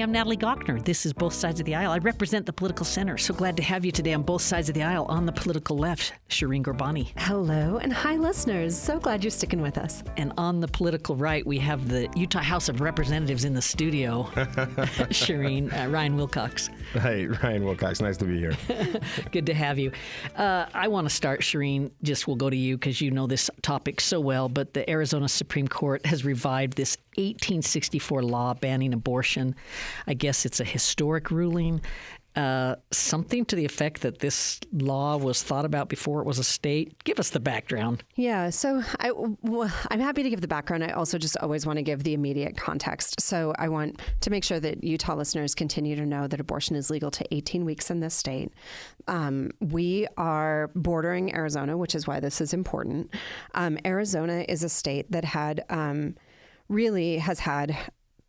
I'm Natalie Gochner. This is Both Sides of the Aisle. I represent the political center. So glad to have you today on both sides of the aisle. On the political left, Shireen Ghorbani. Hello, and hi, listeners. So glad you're sticking with us. And on the political right, we have the Utah House of Representatives in the studio. Shireen, Ryan Wilcox. Hey, Ryan Wilcox. Nice to be here. Good to have you. I want to start, Shireen, we'll go to you because you know this topic so well, but the Arizona Supreme Court has revived this 1864 law banning abortion. I guess it's a historic ruling. Something to the effect that this law was thought about before it was a state. Give us the background. Yeah, so I'm happy to give the background. I also just always want to give the immediate context. So I want to make sure that Utah listeners continue to know that abortion is legal to 18 weeks in this state. We are bordering Arizona, which is why this is important. Arizona is a state that really has had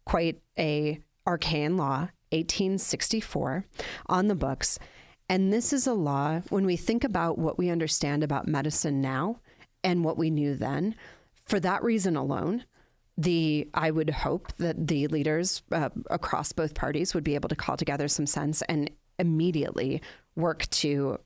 quite a arcane law, 1864, on the books. And this is a law, when we think about what we understand about medicine now and what we knew then, for that reason alone, I would hope that the leaders across both parties would be able to call together some sense and immediately work to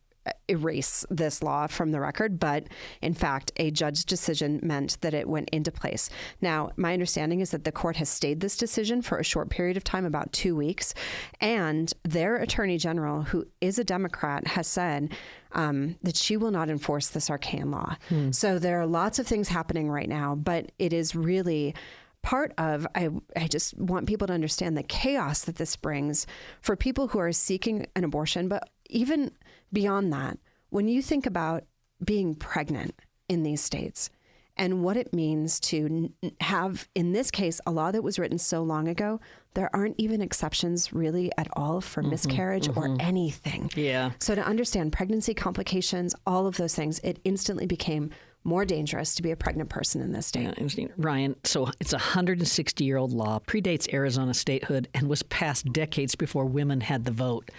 erase this law from the record. But in fact, a judge's decision meant that it went into place. Now, my understanding is that the court has stayed this decision for a short period of time, about 2 weeks. And their attorney general, who is a Democrat, has said that she will not enforce this arcane law. So there are lots of things happening right now, but it is really part of, I just want people to understand the chaos that this brings for people who are seeking an abortion, but even beyond that, when you think about being pregnant in these states and what it means to have, in this case, a law that was written so long ago, there aren't even exceptions really at all for miscarriage or anything. Yeah. So to understand pregnancy complications, all of those things, it instantly became more dangerous to be a pregnant person in this state. Yeah, Ryan, so it's a 160-year-old law, predates Arizona statehood, and was passed decades before women had the vote.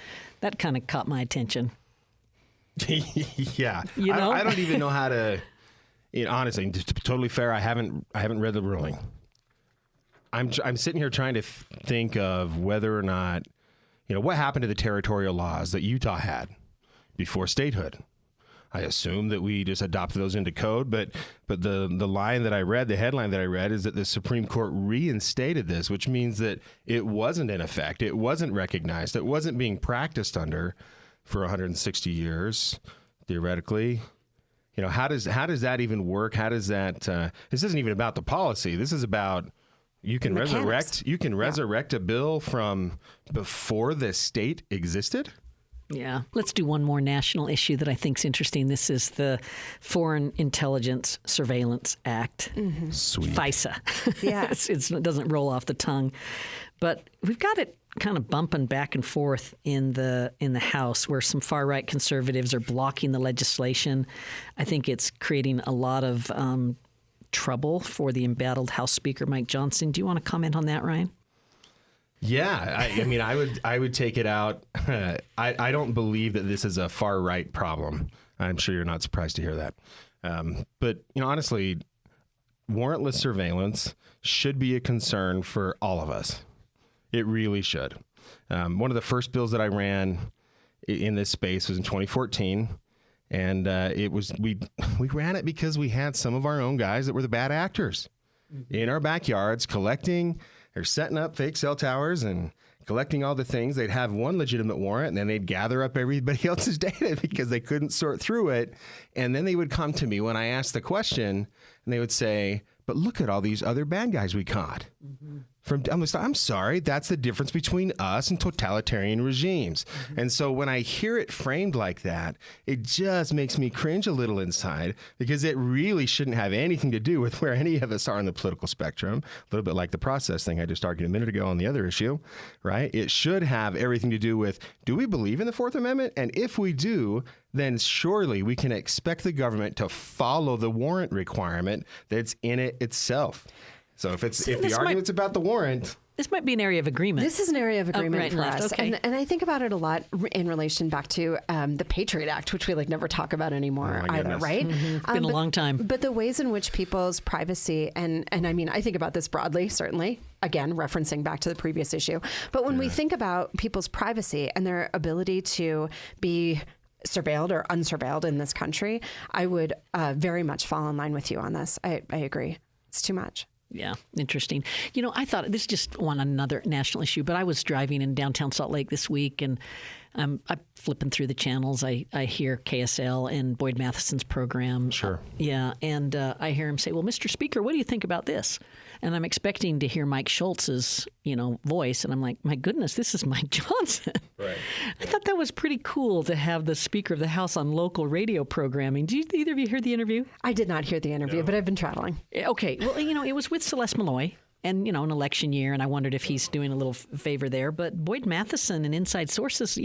That kind of caught my attention. Yeah. You know? I don't even know how to, honestly, to be totally fair, I haven't read the ruling. I'm sitting here trying to think of whether or not, what happened to the territorial laws that Utah had before statehood. I assume that we just adopted those into code, but the line that I read, the headline that I read, is that the Supreme Court reinstated this, which means that it wasn't in effect, it wasn't recognized, it wasn't being practiced under for 160 years, theoretically. How does that even work? How does that? This isn't even about the policy. This is about you can resurrect a bill from before the state existed. Yeah. Let's do one more national issue that I think is interesting. This is the Foreign Intelligence Surveillance Act, Sweet. FISA. Yeah. It doesn't roll off the tongue. But we've got it kind of bumping back and forth in the House, where some far-right conservatives are blocking the legislation. I think it's creating a lot of trouble for the embattled House Speaker, Mike Johnson. Do you want to comment on that, Ryan? Yeah, I would take it out. I don't believe that this is a far right problem. I'm sure you're not surprised to hear that. But honestly, warrantless surveillance should be a concern for all of us. It really should. One of the first bills that I ran in this space was in 2014, and we ran it because we had some of our own guys that were the bad actors in our backyards collecting. They're setting up fake cell towers and collecting all the things. They'd have one legitimate warrant, and then they'd gather up everybody else's data because they couldn't sort through it. And then they would come to me when I asked the question, and they would say, but look at all these other bad guys we caught. I'm sorry, that's the difference between us and totalitarian regimes. And so when I hear it framed like that, it just makes me cringe a little inside, because it really shouldn't have anything to do with where any of us are on the political spectrum. A little bit like the process thing I just argued a minute ago on the other issue, right? It should have everything to do with, do we believe in the Fourth Amendment? And if we do, then surely we can expect the government to follow the warrant requirement that's in it itself. So if the argument's about the warrant, This might be an area of agreement. This is an area of agreement right for and left. us. Okay. And I think about it a lot in relation back to the Patriot Act, which we never talk about anymore Oh, my either, goodness. right? It's been a long time. But the ways in which people's privacy, and I mean, I think about this broadly, certainly, again, referencing back to the previous issue. But when we think about people's privacy and their ability to be surveilled or unsurveilled in this country, I would very much fall in line with you on this. I agree. It's too much. Yeah, interesting. I thought this is just another national issue, but I was driving in downtown Salt Lake this week, and I'm flipping through the channels. I hear KSL and Boyd Matheson's program. Sure. Yeah, and I hear him say, well, Mr. Speaker, what do you think about this? And I'm expecting to hear Mike Schultz's, voice, and I'm like, my goodness, this is Mike Johnson. Right. I thought that was pretty cool to have the Speaker of the House on local radio programming. Did either of you hear the interview? I did not hear the interview, but I've been traveling. Okay. Well, it was with Celeste Malloy and, an election year, and I wondered if he's doing a little favor there. But Boyd Matheson and Inside Sources,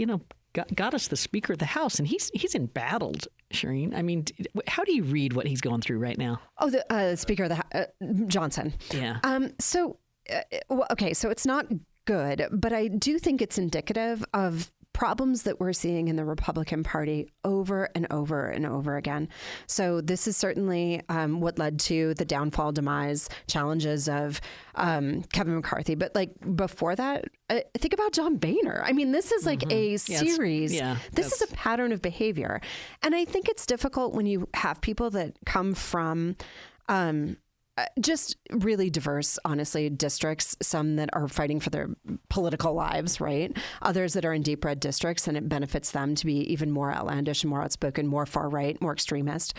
got us the Speaker of the House, and he's embattled, Shireen. I mean, how do you read what he's going through right now? Oh, the Speaker of the Johnson. Yeah. So it's not good, but I do think it's indicative of problems that we're seeing in the Republican Party over and over and over again. So this is certainly what led to the downfall, demise, challenges of Kevin McCarthy. But before that, think about John Boehner. I mean, this is a series. This is a pattern of behavior. And I think it's difficult when you have people that come from just really diverse, honestly, districts, some that are fighting for their political lives, right? Others that are in deep red districts, and it benefits them to be even more outlandish and more outspoken, more far right, more extremist.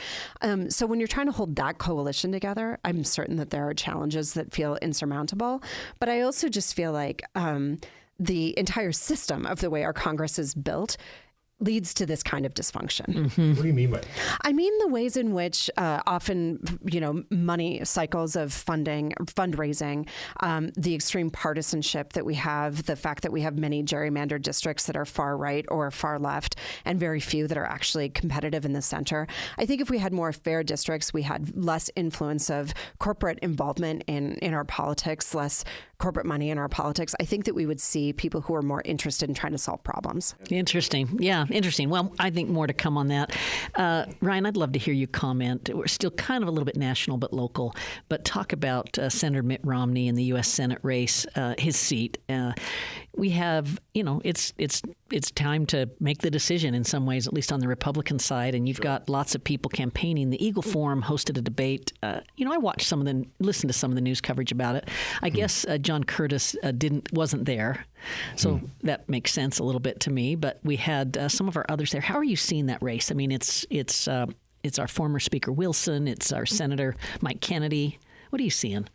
So when you're trying to hold that coalition together, I'm certain that there are challenges that feel insurmountable. But I also just feel like the entire system of the way our Congress is built leads to this kind of dysfunction. Mm-hmm. What do you mean by that? I mean the ways in which often, money cycles of fundraising, the extreme partisanship that we have, the fact that we have many gerrymandered districts that are far right or far left, and very few that are actually competitive in the center. I think if we had more fair districts, we had less influence of corporate involvement in our politics, less corporate money in our politics, I think that we would see people who are more interested in trying to solve problems. Interesting. Yeah, interesting. Well, I think more to come on that. Ryan, I'd love to hear you comment. We're still kind of a little bit national but local, but talk about Senator Mitt Romney in the U.S. Senate race, his seat. We have, it's time to make the decision in some ways, at least on the Republican side, and you've got lots of people campaigning. The Eagle Forum hosted a debate. I watched listened to some of the news coverage about it. I guess John Curtis wasn't there, so that makes sense a little bit to me. But we had some of our others there. How are you seeing that race? I mean, it's our former Speaker Wilson, it's our Senator Mike Kennedy. What are you seeing?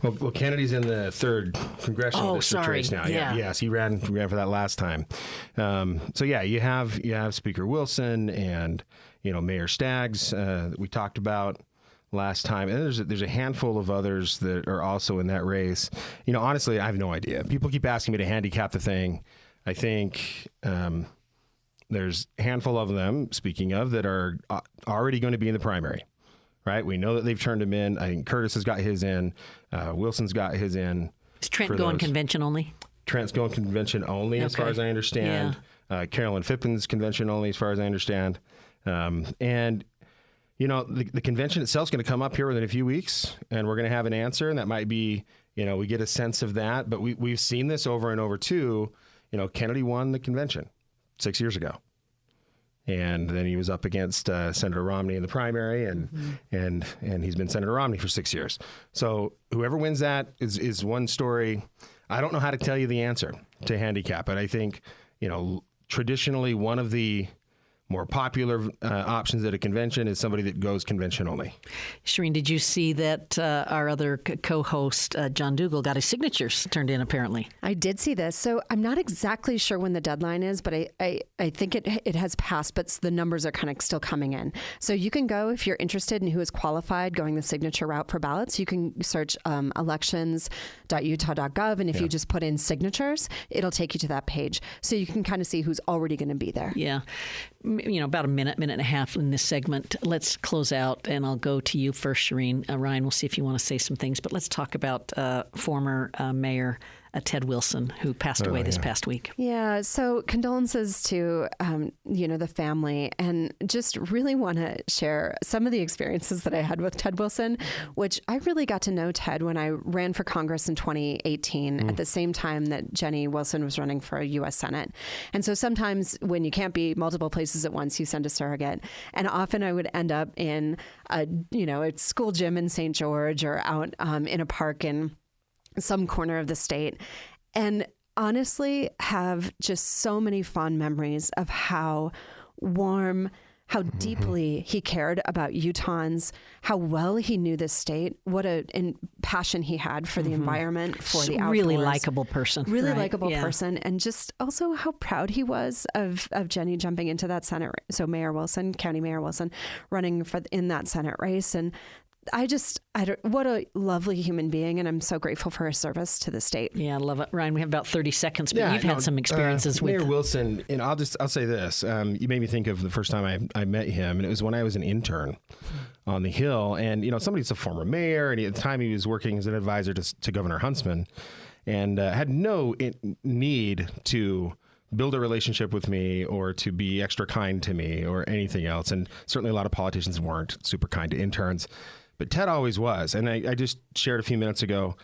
Well, Kennedy's in the 3rd congressional district race now. Yeah. Yes, he ran for that last time. So yeah, you have Speaker Wilson and Mayor Staggs that we talked about last time, and there's a handful of others that are also in that race. Honestly, I have no idea. People keep asking me to handicap the thing. I think there's a handful of them. Speaking of, that are already going to be in the primary. Right, we know that they've turned him in. I think Curtis has got his in. Wilson's got his in. Is Trent going convention only? Trent's going convention only, as far as I understand. Yeah. Carolyn Phippen's convention only, as far as I understand. And the convention itself is going to come up here within a few weeks, and we're going to have an answer, and that might be, we get a sense of that. But we've seen this over and over too. Kennedy won the convention 6 years ago. And then he was up against Senator Romney in the primary, and he's been Senator Romney for 6 years. So whoever wins that is one story. I don't know how to tell you the answer to handicap, but I think traditionally one of the more popular options at a convention is somebody that goes convention only. Shireen, did you see that our other co-host, John Dougal, got his signatures turned in, apparently? I did see this. So I'm not exactly sure when the deadline is, but I think it has passed, but the numbers are kind of still coming in. So you can go, if you're interested in who is qualified going the signature route for ballots, you can search elections.utah.gov, and if you just put in signatures, it'll take you to that page. So you can kind of see who's already going to be there. Yeah. About a minute and a half in this segment. Let's close out, and I'll go to you first, Shireen. Ryan, we'll see if you want to say some things, but let's talk about former Mayor Ted Wilson, who passed away this past week. Yeah, so condolences to, the family, and just really want to share some of the experiences that I had with Ted Wilson, which I really got to know Ted when I ran for Congress in 2018 at the same time that Jenny Wilson was running for a U.S. Senate. And so sometimes when you can't be multiple places at once, you send a surrogate. And often I would end up in a school gym in St. George or out in a park in some corner of the state, and honestly have just so many fond memories of how warm, how deeply he cared about Utahns, how well he knew this state, what a passion he had for the environment, for the outdoors. Really likable person. Really likable person. And just also how proud he was of Jenny jumping into that Senate. So Mayor Wilson, County Mayor Wilson, running in that Senate race. And what a lovely human being, and I'm so grateful for her service to the state. Yeah, I love it. Ryan, we have about 30 seconds, but you've had some experiences with Mayor Wilson, and I'll say this. You made me think of the first time I met him, and it was when I was an intern on the Hill. And, somebody's a former mayor, and at the time he was working as an advisor to Governor Huntsman, and had no need to build a relationship with me or to be extra kind to me or anything else. And certainly a lot of politicians weren't super kind to interns. But Ted always was. And I just shared a few minutes ago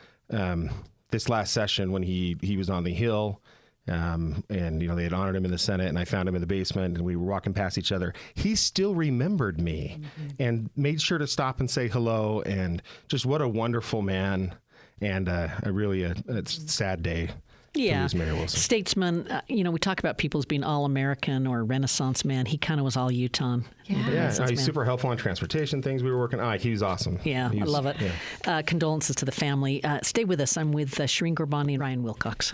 this last session when he was on the Hill and, they had honored him in the Senate, and I found him in the basement and we were walking past each other. He still remembered me and made sure to stop and say hello, and just what a wonderful man, and it's a sad day. Yeah, statesman. We talk about people as being all American or Renaissance man. He kind of was all Utah. He's super helpful on transportation things we were working on. He was awesome. Yeah, I love it. Yeah. Condolences to the family. Stay with us. I'm with Shireen Ghorbani and Ryan Wilcox.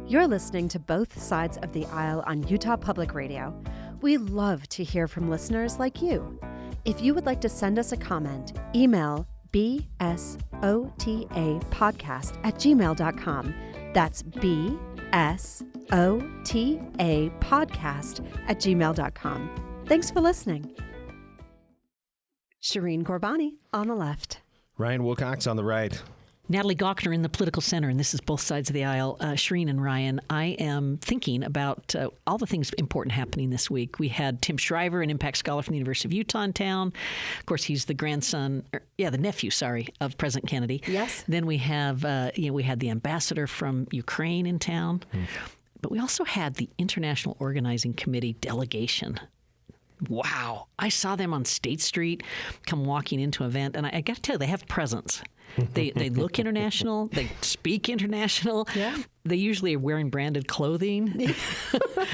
You're listening to Both Sides of the Aisle on Utah Public Radio. We love to hear from listeners like you. If you would like to send us a comment, email bsotapodcast@gmail.com. That's bsotapodcast@gmail.com. Thanks for listening. Shireen Ghorbani on the left. Ryan Wilcox on the right. Natalie Gochner in the political center, and this is Both Sides of the Aisle. Shireen and Ryan, I am thinking about all the things important happening this week. We had Tim Shriver, an Impact Scholar from the University of Utah in town. Of course, he's the nephew, of President Kennedy. Yes. Then we have, we had the ambassador from Ukraine in town. But we also had the International Organizing Committee delegation. Wow. I saw them on State Street come walking into an event, and I got to tell you, they have presence. They look international. They speak international. Yeah. They usually are wearing branded clothing.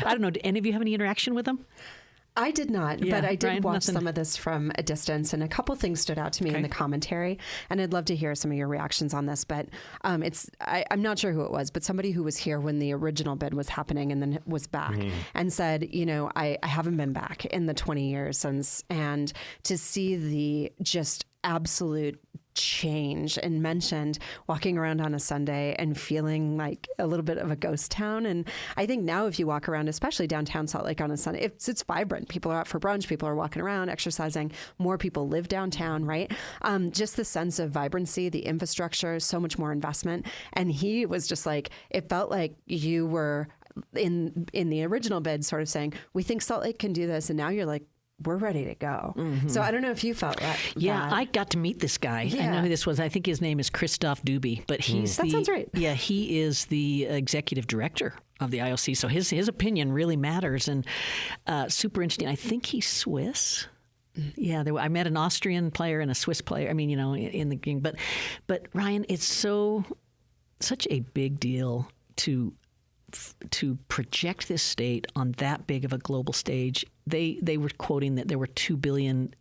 I don't know. Did any of you have any interaction with them? I did not, but I did watch some of this from a distance, and a couple things stood out to me in the commentary, and I'd love to hear some of your reactions on this. But I'm not sure who it was, but somebody who was here when the original bid was happening and then was back and said, I haven't been back in the 20 years since, and to see the just absolute change, and mentioned walking around on a Sunday and feeling like a little bit of a ghost town. And I think now if you walk around, especially downtown Salt Lake on a Sunday, it's vibrant. People are out for brunch. People are walking around, exercising. More people live downtown, right? Just the sense of vibrancy, the infrastructure, so much more investment. And he was just like, it felt like you were in the original bid sort of saying, we think Salt Lake can do this. And now you're like, we're ready to go. So I don't know if you felt that. Yeah, I got to meet this guy. Yeah. I know who this was. I think his name is Christoph Dubie, but he's that sounds right. Yeah, he is the executive director of the IOC. So his opinion really matters, and super interesting. I think he's Swiss. Yeah, I met an Austrian player and a Swiss player. I mean, in the game. But Ryan, it's such a big deal to project this state on that big of a global stage. They were quoting that there were 2 billion,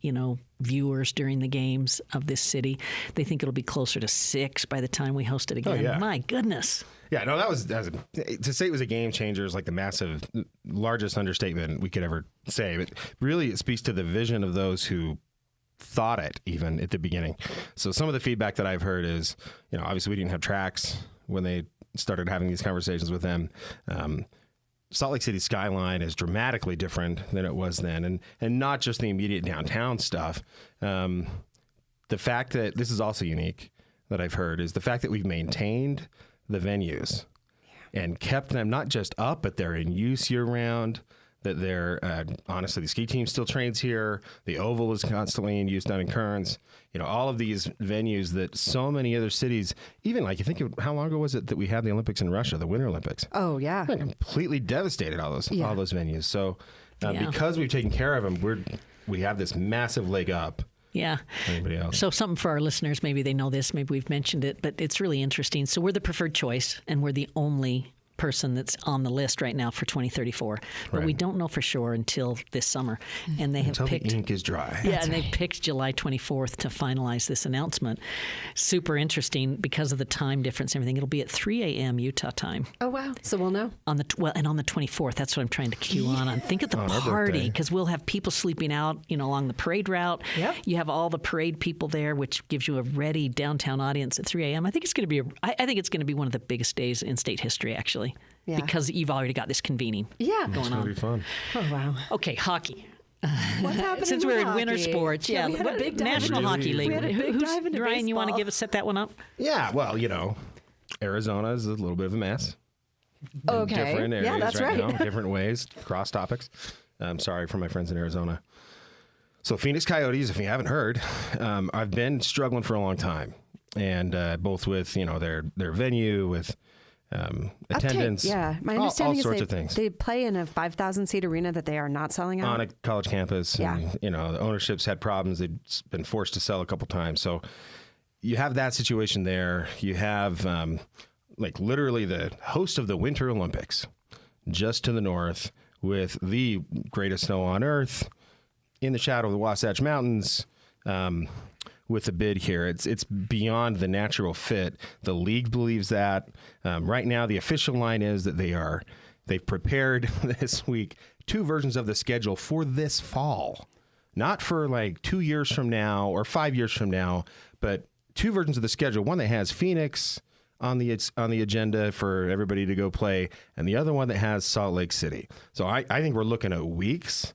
viewers during the games of this city. They think it'll be closer to 6 by the time we host it again. Oh, yeah. My goodness. Yeah, no, that was to say it was a game changer is like the largest understatement we could ever say. But really, it speaks to the vision of those who thought it even at the beginning. So some of the feedback that I've heard is, obviously we didn't have tracks when they started having these conversations with them. Salt Lake City skyline is dramatically different than it was then, and not just the immediate downtown stuff. The fact that this is also unique, that I've heard is the fact that we've maintained the venues and kept them not just up, but they're in use year round. That they're honestly, the ski team still trains here. The Oval is constantly in use down in Kearns. All of these venues that so many other cities, even like you think of how long ago was it that we had the Olympics in Russia, the Winter Olympics? Oh yeah, They completely devastated all those venues. So because we've taken care of them, we have this massive leg up. Yeah. Anybody else? So something for our listeners, maybe they know this, maybe we've mentioned it, but it's really interesting. So we're the preferred choice, and we're the only person that's on the list right now for 2034, but we don't know for sure until this summer. And they have picked the ink is dry. Yeah, and they picked July 24th to finalize this announcement. Super interesting because of the time difference and everything. It'll be at 3 a.m. Utah time. Oh wow! So we'll know on the and on the 24th. That's what I'm trying to cue on. Think of the party, because we'll have people sleeping out, along the parade route. Yep. You have all the parade people there, which gives you a ready downtown audience at 3 a.m. I think it's going to be I think it's going to be one of the biggest days in state history, actually. Yeah. Because you've already got this convening going on. It's going to be fun. Oh, wow. Okay, hockey. What's happening Since we're in hockey? winter sports, we had a big dive National into- Hockey League. We had a big dive into Ryan, you want to baseball. set that one up? Yeah, well, Arizona is a little bit of a mess. Okay. Different areas that's right right. now, different ways, cross topics. I'm sorry for my friends in Arizona. So Phoenix Coyotes, if you haven't heard, I've been struggling for a long time, and both with their venue, with attendance, my all understanding sorts is of things. they play in a 5,000 seat arena that they are not selling out On a college campus, Yeah. and the ownership's had problems. They've been forced to sell a couple times. So you have that situation there. You have literally the host of the Winter Olympics just to the north, with the greatest snow on earth, in the shadow of the Wasatch Mountains. With the bid here, it's beyond the natural fit. The league believes that. Right now, the official line is that they've prepared this week 2 versions of the schedule for this fall, not for 2 years from now or 5 years from now, but 2 versions of the schedule. One that has Phoenix on the agenda for everybody to go play, and the other one that has Salt Lake City. So I think we're looking at weeks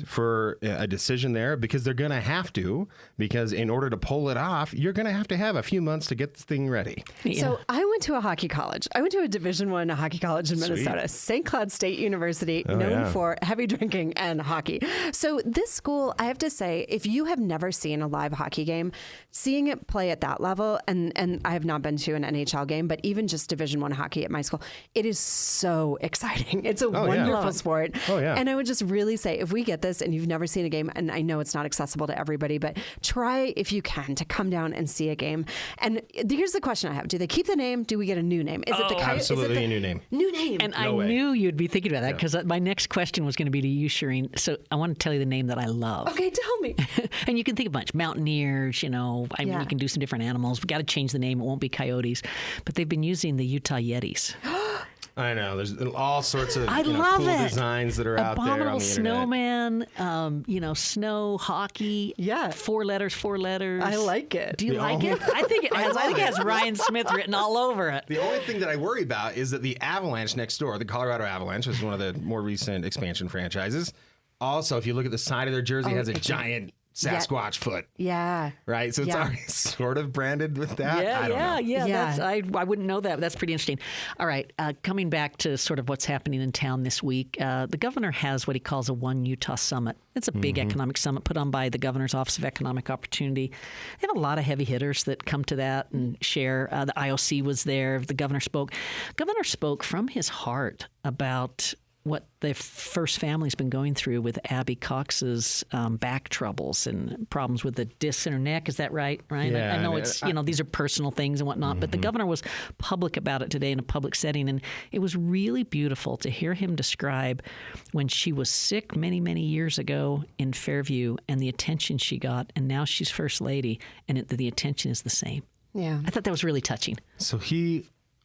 for a decision there, because they're going to have to, because in order to pull it off, you're going to have a few months to get this thing ready. Yeah. So I went to a hockey college. I went to a Division I hockey college in Minnesota, St. Cloud State University, known for heavy drinking and hockey. So this school, I have to say, if you have never seen a live hockey game, seeing it play at that level, and I have not been to an NHL game, but even just Division I hockey at my school, it is so exciting. It's a wonderful sport. Oh, yeah. And I would just really say, if we get this and you've never seen a game, and I know it's not accessible to everybody, but try, if you can, to come down and see a game. And here's the question I have. Do they keep the name? Do we get a new name? Is it the absolutely a new name. New name. And I knew you'd be thinking about that, because my next question was going to be to you, Shireen. So I want to tell you the name that I love. Okay, tell me. And you can think of a bunch. Mountaineers, you can do some different animals. We got to change the name. It won't be coyotes. But they've been using the Utah Yetis. I know. There's all sorts of love cool it. designs that are out there on the Abominable internet. snowman, snow hockey. Yeah. 4 letters. I like it. Do you like it? I think it has Ryan Smith written all over it. The only thing that I worry about is that the Avalanche next door, the Colorado Avalanche, is one of the more recent expansion franchises. Also, if you look at the side of their jersey, it has a giant Sasquatch foot. Yeah. Right? So it's already sort of branded with that. I don't know. Yeah. I wouldn't know that. But that's pretty interesting. All right. Coming back to sort of what's happening in town this week, the governor has what he calls a One Utah Summit. It's a big economic summit put on by the Governor's Office of Economic Opportunity. They have a lot of heavy hitters that come to that and share. The IOC was there. The governor spoke. Governor spoke from his heart about what the first family's been going through with Abby Cox's back troubles and problems with the discs in her neck. Is that right, Ryan? Yeah, I know it's, these are personal things and whatnot, but the governor was public about it today in a public setting, and it was really beautiful to hear him describe when she was sick many, many years ago in Fairview and the attention she got, and now she's First Lady, and the attention is the same. Yeah. I thought that was really touching. So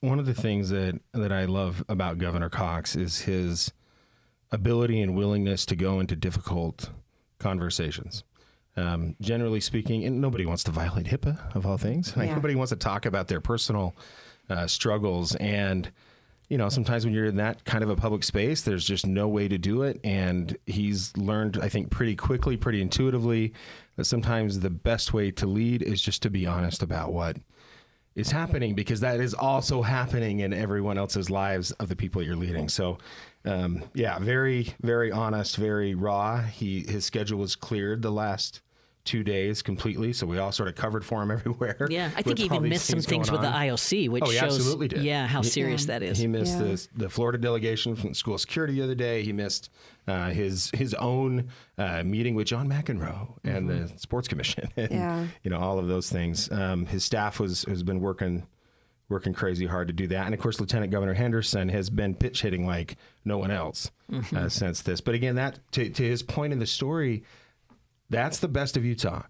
one of the things that I love about Governor Cox is his ability and willingness to go into difficult conversations. Generally speaking, and nobody wants to violate HIPAA, of all things. Nobody wants to talk about their personal struggles. And, sometimes when you're in that kind of a public space, there's just no way to do it. And he's learned, I think, pretty quickly, pretty intuitively, that sometimes the best way to lead is just to be honest about what is happening, because that is also happening in everyone else's lives of the people you're leading. So, very, very honest, very raw. His schedule was cleared the last 2 days completely, so we all sort of covered for him everywhere. Yeah, I think he even missed some things with the IOC, which shows absolutely did. How serious that is. He missed the Florida delegation from school security the other day. He missed his own meeting with John McEnroe and the Sports Commission, and all of those things. His staff has been working crazy hard to do that, and of course, Lieutenant Governor Henderson has been pitch hitting like no one else since this. But again, that to his point in the story. That's the best of Utah.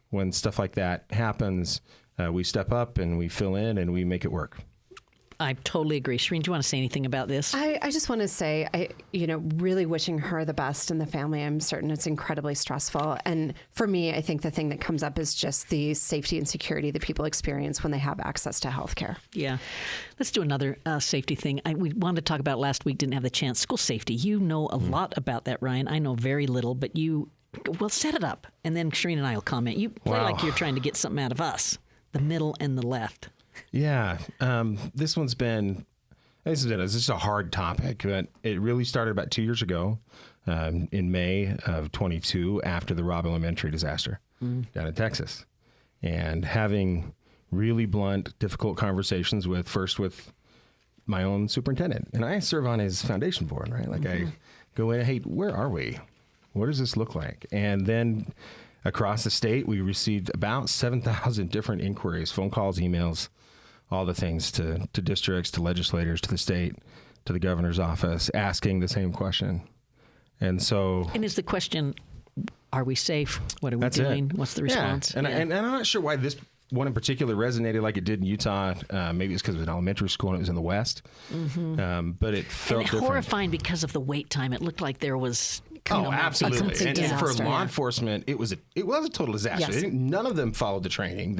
When stuff like that happens, we step up and we fill in and we make it work. I totally agree. Shireen, do you want to say anything about this? I just want to say, really wishing her the best and the family. I'm certain it's incredibly stressful. And for me, I think the thing that comes up is just the safety and security that people experience when they have access to healthcare. Yeah. Let's do another safety thing. We wanted to talk about last week, didn't have the chance. School safety. You know a lot about that, Ryan. I know very little, but well, set it up, and then Shireen and I will comment. You play like you're trying to get something out of us, the middle and the left. Yeah, this has been just a hard topic, but it really started about 2 years ago, in May of 22, after the Robb Elementary disaster down in Texas, and having really blunt, difficult conversations with my own superintendent, and I serve on his foundation board, right? Like I go in, hey, where are we? What does this look like? And then across the state, we received about 7,000 different inquiries, phone calls, emails, all the things to districts, to legislators, to the state, to the governor's office, asking the same question. And is the question, are we safe? What are we doing? What's the response? Yeah. And I'm not sure why this one in particular resonated like it did in Utah. Maybe it's because it was an elementary school and it was in the West. But it felt different. Horrifying because of the wait time. It looked like there was... absolutely. And for law enforcement, it was a total disaster. Yes. None of them followed the training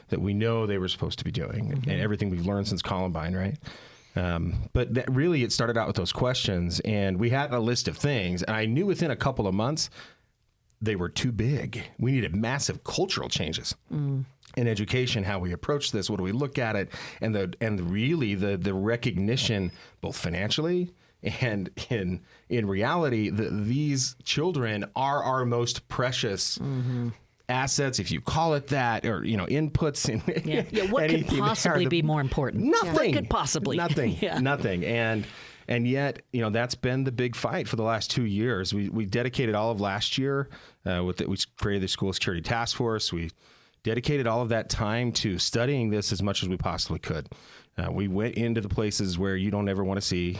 that we know they were supposed to be doing, and everything we've learned since Columbine, right? But that really, it started out with those questions, and we had a list of things, and I knew within a couple of months they were too big. We needed massive cultural changes. In education, how we approach this, what do we look at it, and really the recognition, both financially and in reality, these children are our most precious assets, if you call it that, or inputs. What could possibly be more important? Nothing. What could possibly? Nothing. Nothing. And yet, that's been the big fight for the last 2 years. We dedicated all of last year we created the School Security Task Force. We dedicated all of that time to studying this as much as we possibly could. We went into the places where you don't ever want to see,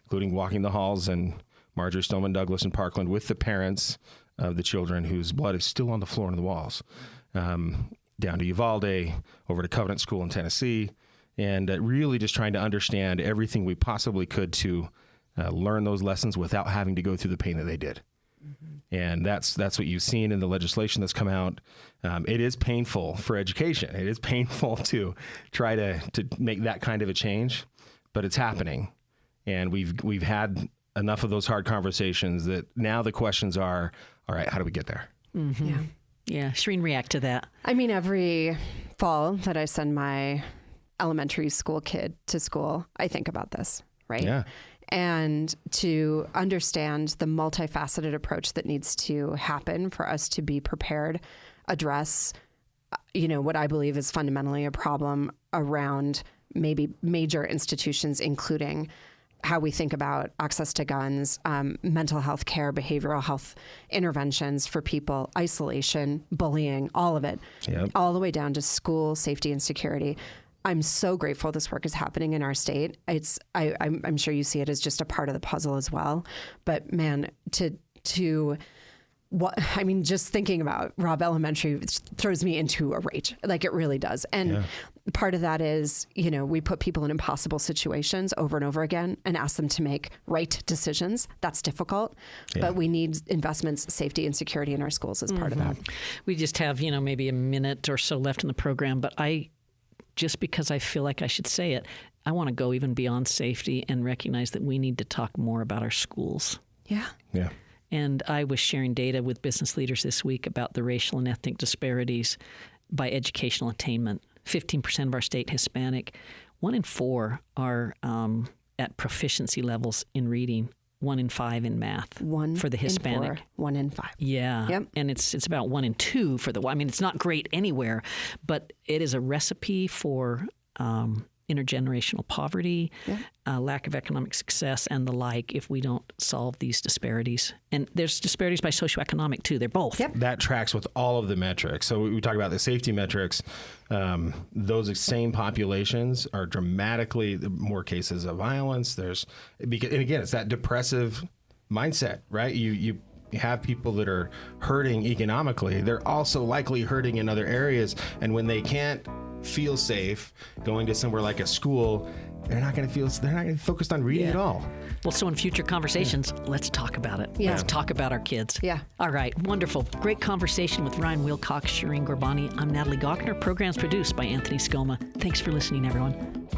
including walking the halls in Marjorie Stoneman Douglas and Parkland with the parents of the children whose blood is still on the floor and the walls, down to Uvalde, over to Covenant School in Tennessee, and really just trying to understand everything we possibly could to learn those lessons without having to go through the pain that they did. And that's what you've seen in the legislation that's come out. It is painful for education. It is painful to try to make that kind of a change, but it's happening. And we've had enough of those hard conversations that now the questions are, all right, how do we get there? Yeah. Shireen, react to that. I mean, every fall that I send my elementary school kid to school, I think about this, right? Yeah. And to understand the multifaceted approach that needs to happen for us to be prepared, address, what I believe is fundamentally a problem around maybe major institutions, including how we think about access to guns, mental health care, behavioral health interventions for people, isolation, bullying, all of it, all the way down to school safety and security. I'm so grateful this work is happening in our state. I'm sure you see it as just a part of the puzzle as well. But man, just thinking about Robb Elementary throws me into a rage. Like it really does. And part of that is, we put people in impossible situations over and over again and ask them to make right decisions. That's difficult, but we need investments, safety and security in our schools as part of that. We just have, maybe a minute or so left in the program, but just because I feel like I should say it, I want to go even beyond safety and recognize that we need to talk more about our schools. Yeah. And I was sharing data with business leaders this week about the racial and ethnic disparities by educational attainment 15% of our state Hispanic. 1 in 4 are at proficiency levels in reading. 1 in 5 in math for the Hispanic. In 4, 1 in 5. Yeah. Yep. And it's about 1 in 2 for the, I mean, it's not great anywhere, but it is a recipe for intergenerational poverty, lack of economic success, and the like if we don't solve these disparities. And there's disparities by socioeconomic, too. They're both. Yep. That tracks with all of the metrics. So we talk about the safety metrics. Those same populations are dramatically more cases of violence. And again, it's that depressive mindset, right? You have people that are hurting economically. They're also likely hurting in other areas. And when they can't feel safe going to somewhere like a school, they're not going to be focused on reading at all. Well, so in future conversations, let's talk about it. Yeah. Let's talk about our kids. Yeah. All right. Wonderful. Great conversation with Ryan Wilcox, Shireen Gorbani. I'm Natalie Gochner. Program's produced by Anthony Scoma. Thanks for listening, everyone.